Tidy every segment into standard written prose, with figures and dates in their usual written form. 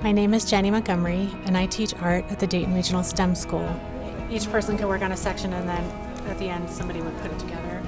My name is Jenny Montgomery, and I teach art at the Dayton Regional STEM School. Each person could work on a section, and then at the end, somebody would put it together.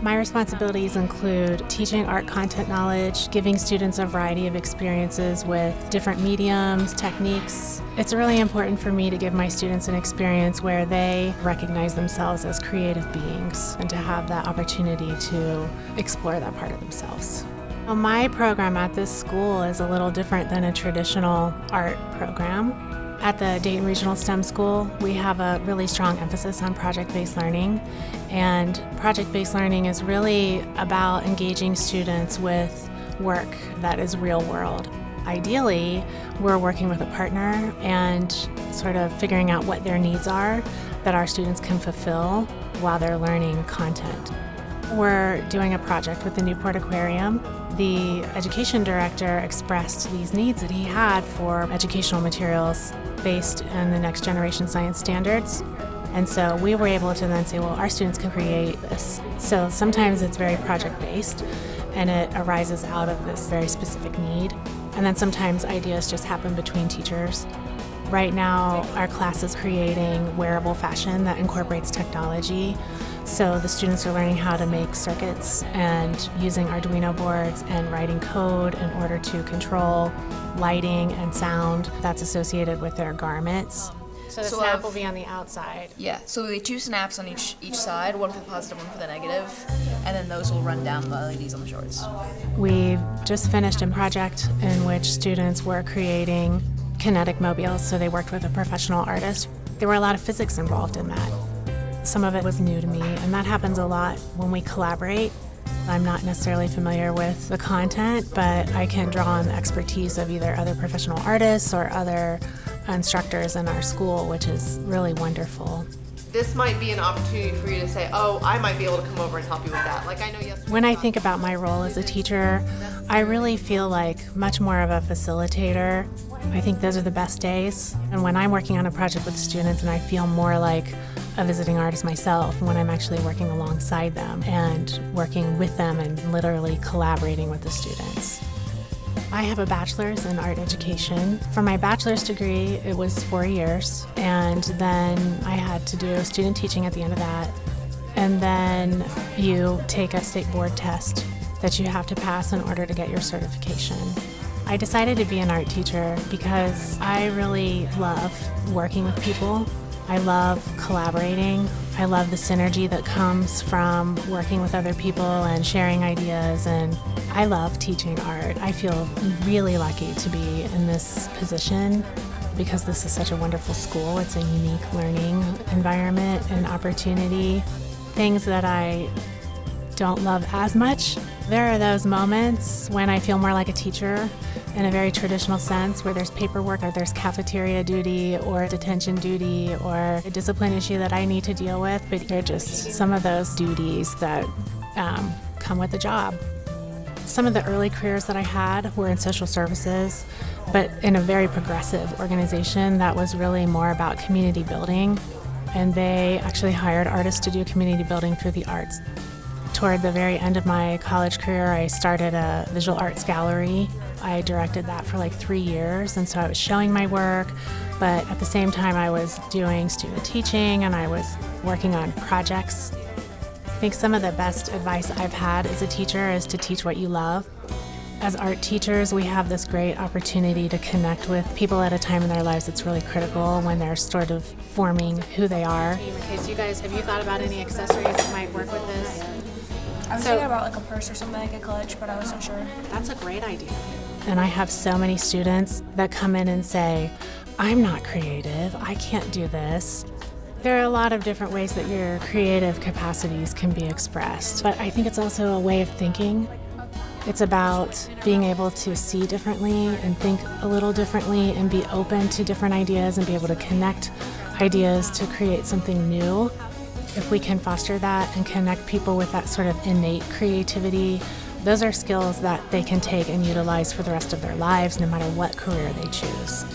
My responsibilities include teaching art content knowledge, giving students a variety of experiences with different mediums, techniques. It's really important for me to give my students an experience where they recognize themselves as creative beings and to have that opportunity to explore that part of themselves. Well, my program at this school is a little different than a traditional art program. At the Dayton Regional STEM School, we have a really strong emphasis on project-based learning, and project-based learning is really about engaging students with work that is real world. Ideally, we're working with a partner and sort of figuring out what their needs are that our students can fulfill while they're learning content. We're doing a project with the Newport Aquarium. The education director expressed these needs that he had for educational materials based on the next generation science standards. And so we were able to then say, well, our students can create this. So sometimes it's very project-based and it arises out of this very specific need. And then sometimes ideas just happen between teachers. Right now, our class is creating wearable fashion that incorporates technology. So the students are learning how to make circuits and using Arduino boards and writing code in order to control lighting and sound that's associated with their garments. So the snap will be on the outside. Yeah, so they two snaps on each side, one for the positive, one for the negative, and then those will run down the LEDs on the shorts. We've just finished a project in which students were creating kinetic mobiles, so they worked with a professional artist. There were a lot of physics involved in that. Some of it was new to me, and that happens a lot when we collaborate. I'm not necessarily familiar with the content, but I can draw on the expertise of either other professional artists or other instructors in our school, which is really wonderful. This might be an opportunity for you to say, oh, I might be able to come over and help you with that. Like I know yesterday. When I think about my role as a teacher, I really feel like much more of a facilitator. I think those are the best days. And when I'm working on a project with students and I feel more like a visiting artist myself when I'm actually working alongside them and working with them and literally collaborating with the students. I have a bachelor's in art education. For my bachelor's degree, it was 4 years, and then I had to do student teaching at the end of that. And then you take a state board test that you have to pass in order to get your certification. I decided to be an art teacher because I really love working with people. I love collaborating. I love the synergy that comes from working with other people and sharing ideas, and I love teaching art. I feel really lucky to be in this position because this is such a wonderful school. It's a unique learning environment and opportunity. Things that I don't love as much. There are those moments when I feel more like a teacher in a very traditional sense, where there's paperwork or there's cafeteria duty or detention duty or a discipline issue that I need to deal with, but they're just some of those duties that come with the job. Some of the early careers that I had were in social services, but in a very progressive organization that was really more about community building, and they actually hired artists to do community building through the arts. Toward the very end of my college career, I started a visual arts gallery. I directed that for like 3 years, and so I was showing my work, but at the same time I was doing student teaching and I was working on projects. I think some of the best advice I've had as a teacher is to teach what you love. As art teachers, we have this great opportunity to connect with people at a time in their lives that's really critical when they're sort of forming who they are. Okay, so you guys, have you thought about any accessories that might work with this? I was thinking about like a purse or something like a clutch, but I wasn't sure. That's a great idea. And I have so many students that come in and say, I'm not creative, I can't do this. There are a lot of different ways that your creative capacities can be expressed, but I think it's also a way of thinking. It's about being able to see differently and think a little differently and be open to different ideas and be able to connect ideas to create something new. If we can foster that and connect people with that sort of innate creativity, those are skills that they can take and utilize for the rest of their lives, no matter what career they choose.